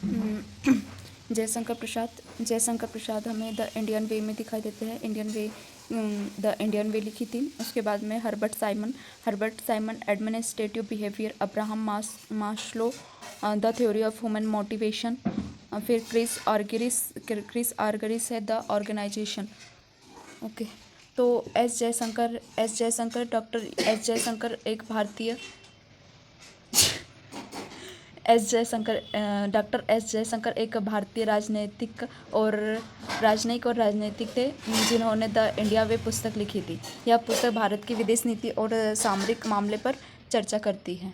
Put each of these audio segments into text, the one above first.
हम्म, जयशंकर प्रसाद हमें the Indian way में दिखाई देते हैं। द इंडियन वे लिखी थी। उसके बाद में Herbert Simon administrative behaviour, Abraham Maslow the theory of human motivation. फिर क्रिस आर्गरिस है द ऑर्गेनाइजेशन। ओके। तो डॉक्टर एस जयशंकर एक भारतीय राजनयिक थे, जिन्होंने द इंडिया वे पुस्तक लिखी थी। यह पुस्तक भारत की विदेश नीति और सामरिक मामले पर चर्चा करती है।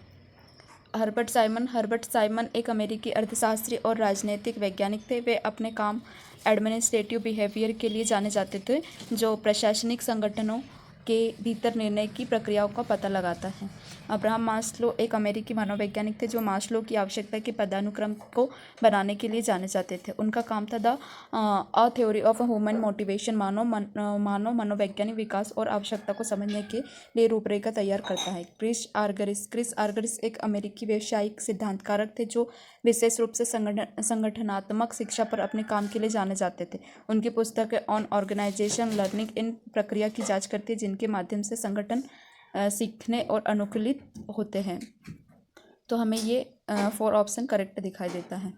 हर्बर्ट साइमन एक अमेरिकी अर्थशास्त्री और राजनीतिक वैज्ञानिक थे। वे अपने काम एडमिनिस्ट्रेटिव बिहेवियर के लिए जाने जाते थे, जो प्रशासनिक संगठनों के भीतर निर्णय की प्रक्रियाओं का पता लगाता है। अब्राहम मास्लो एक अमेरिकी मनोवैज्ञानिक थे, जो मास्लो की आवश्यकता के पदानुक्रम को बनाने के लिए जाने जाते थे। उनका काम था the theory of human motivation, मानव मनोवैज्ञानिक विकास और आवश्यकता को समझने के लिए रूपरेखा तैयार करता है। क्रिस आर्गरिस एक अमेरिकी व्यवसायिक सिद्धांतकारक थे, जो विशेष रूप से संगठनात्मक शिक्षा पर अपने काम के लिए जाने जाते थे। उनकी पुस्तक ऑन ऑर्गेनाइजेशन लर्निंग इन प्रक्रिया की जांच करती है, जिनके माध्यम से संगठन सीखने और अनुकूलित होते हैं। तो हमें ये 4 ऑप्शन करेक्ट दिखाई देता है।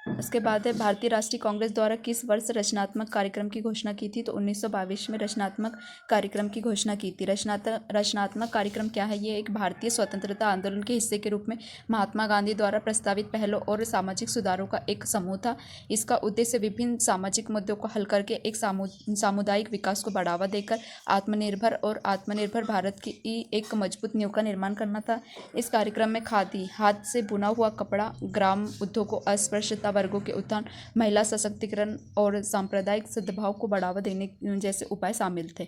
उसके बाद है भारतीय राष्ट्रीय कांग्रेस द्वारा किस वर्ष रचनात्मक कार्यक्रम की घोषणा की थी? तो 1922 में रचनात्मक कार्यक्रम की घोषणा की थी। रचनात्मक कार्यक्रम क्या है? ये एक भारतीय स्वतंत्रता आंदोलन के हिस्से के रूप में महात्मा गांधी द्वारा प्रस्तावित पहलों और सामाजिक सुधारों का एक समूह था। इसका उद्देश्य विभिन्न सामाजिक मुद्दों को हल करके एक सामुदायिक विकास को बढ़ावा देकर आत्मनिर्भर भारत की एक मजबूत नींव का निर्माण करना था। इस कार्यक्रम में खादी, हाथ से बुना हुआ कपड़ा, ग्राम उद्योगों, अस्पृश्यता वर्गों के उत्थान, महिला सशक्तिकरण और सांप्रदायिक सद्भाव को बढ़ावा देने जैसे उपाय शामिल थे।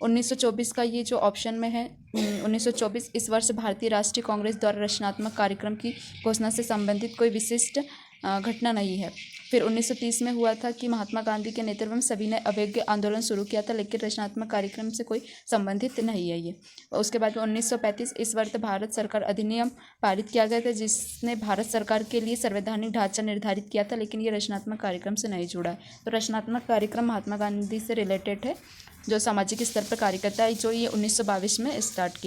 1924 का ये जो ऑप्शन में है, 1924 इस वर्ष भारतीय राष्ट्रीय कांग्रेस द्वारा रचनात्मक कार्यक्रम की घोषणा से संबंधित कोई विशिष्ट घटना नहीं है। फिर 1930 में हुआ था कि महात्मा गांधी के नेतृत्व में सभी ने अवज्ञा आंदोलन शुरू किया था, लेकिन रचनात्मक कार्यक्रम से कोई संबंधित नहीं है ये। उसके बाद में 1935 इस वर्ष भारत सरकार अधिनियम पारित किया गया था, जिसने भारत सरकार के लिए संवैधानिक ढांचा निर्धारित किया था, लेकिन ये रचनात्मक कार्यक्रम से नहीं जुड़ा है। तो रचनात्मक कार्यक्रम महात्मा गांधी से रिलेटेड है, जो सामाजिक स्तर पर कार्य करता है, जो ये 1922 में स्टार्ट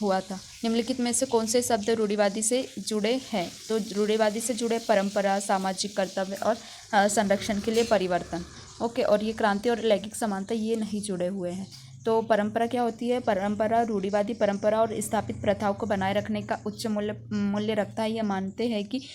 हुआ था। निम्नलिखित में से कौन से शब्द रूढ़िवादी से जुड़े हैं? तो रूढ़िवादी से जुड़े परंपरा, सामाजिक कर्तव्य और संरक्षण के लिए परिवर्तन। ओके। और ये क्रांति और लैंगिक समानता ये नहीं जुड़े हुए हैं। तो परंपरा क्या होती है? परंपरा रूढ़िवादी परंपरा और स्थापित प्रथाओं को बनाए रखने का उच्च मूल्य रखता है। यह मानते हैं कि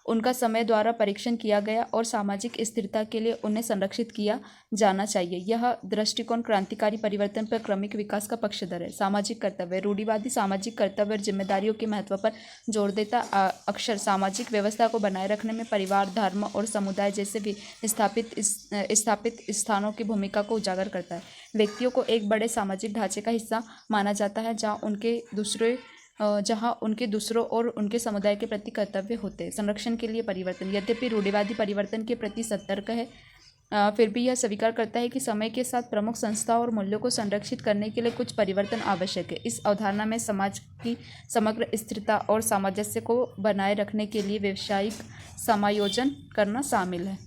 उनका समय द्वारा परीक्षण किया गया और सामाजिक स्थिरता के लिए उन्हें संरक्षित किया जाना चाहिए। यह दृष्टिकोण क्रांतिकारी परिवर्तन पर क्रमिक विकास का पक्षधर है। सामाजिक कर्तव्य रूढ़िवादी सामाजिक कर्तव्य और जिम्मेदारियों के महत्व पर जोर देता अक्सर सामाजिक व्यवस्था को बनाए रखने में परिवार, धर्म और समुदाय जैसे स्थापित स्थानों की भूमिका को उजागर करता है। व्यक्तियों को एक बड़े सामाजिक ढांचे का हिस्सा माना जाता है, जहाँ उनके दूसरों और उनके समुदाय के प्रति कर्तव्य होते हैं। संरक्षण के लिए परिवर्तन यद्यपि रूढ़िवादी परिवर्तन के प्रति सतर्क है, फिर भी यह स्वीकार करता है कि समय के साथ प्रमुख संस्था और मूल्यों को संरक्षित करने के लिए कुछ परिवर्तन आवश्यक है। इस अवधारणा में समाज की समग्र स्थिरता और सामंजस्य को बनाए रखने के लिए व्यावसायिक समायोजन करना शामिल है।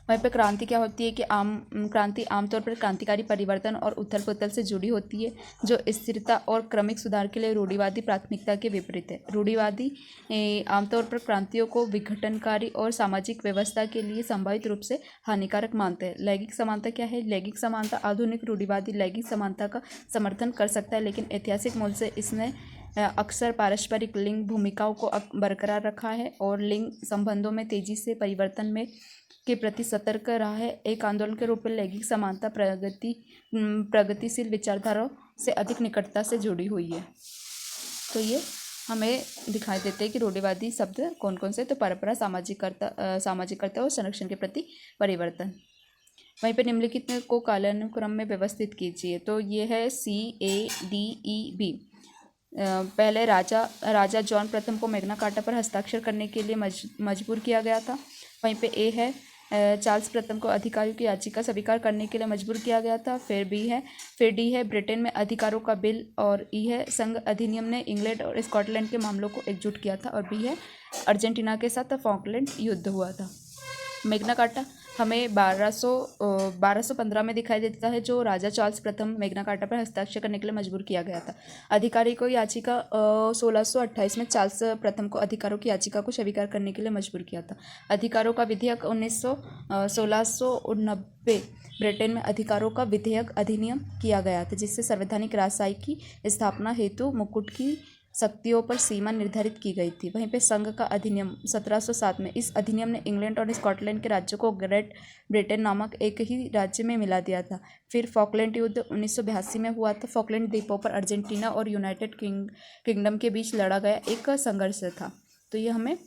वहीं पर क्रांति क्या होती है कि क्रांति आमतौर पर क्रांतिकारी परिवर्तन और उथल पुथल से जुड़ी होती है, जो स्थिरता और क्रमिक सुधार के लिए रूढ़िवादी प्राथमिकता के विपरीत है। रूढ़िवादी आमतौर पर क्रांतियों को विघटनकारी और सामाजिक व्यवस्था के लिए संभावित रूप से हानिकारक मानते हैं। लैंगिक समानता क्या है? लैंगिक समानता आधुनिक रूढ़िवादी लैंगिक समानता का समर्थन कर सकता है, लेकिन ऐतिहासिक मूल से इसने अक्सर पारस्परिक लिंग भूमिकाओं को बरकरार रखा है और लिंग संबंधों में तेजी से परिवर्तन में के प्रति सतर्क रहा है। एक आंदोलन के रूप में लैंगिक समानता प्रगतिशील विचारधाराओं से अधिक निकटता से जुड़ी हुई है। तो ये हमें दिखाई देते हैं कि रूढ़िवादी शब्द कौन कौन से? तो परंपरा, सामाजिकता और संरक्षण के प्रति परिवर्तन। वहीं पर निम्नलिखित को कालानुक्रम में व्यवस्थित कीजिए। तो ये है CADEB। पहले राजा जॉन प्रथम को मैग्ना कार्टा पर हस्ताक्षर करने के लिए मजबूर किया गया था। वहीं पे ए है चार्ल्स प्रथम को अधिकारियों की याचिका स्वीकार करने के लिए मजबूर किया गया था। फिर डी है ब्रिटेन में अधिकारों का बिल, और ई है संघ अधिनियम ने इंग्लैंड और स्कॉटलैंड के मामलों को एकजुट किया था, और बी है अर्जेंटीना के साथ फॉकलैंड युद्ध हुआ था। मैग्ना कार्टा हमें 1215 में दिखाई देता है, जो राजा चार्ल्स प्रथम मैग्ना कार्टा पर हस्ताक्षर करने के लिए मजबूर किया गया था। अधिकारी को याचिका 1628 में चार्ल्स प्रथम को अधिकारों की याचिका को स्वीकार करने के लिए मजबूर किया था। अधिकारों का विधेयक 1690 ब्रिटेन में अधिकारों का विधेयक अधिनियम किया गया था, जिससे संवैधानिक राजशाही की स्थापना हेतु मुकुट की शक्तियों पर सीमा निर्धारित की गई थी। वहीं पे संघ का अधिनियम 1707 में, इस अधिनियम ने इंग्लैंड और स्कॉटलैंड के राज्यों को ग्रेट ब्रिटेन नामक एक ही राज्य में मिला दिया था। फिर फॉकलैंड युद्ध 1982 में हुआ था। फॉकलैंड द्वीपों पर अर्जेंटीना और यूनाइटेड किंगडम के बीच लड़ा गया एक संघर्ष था। तो ये हमें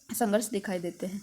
संघर्ष दिखाई देते हैं।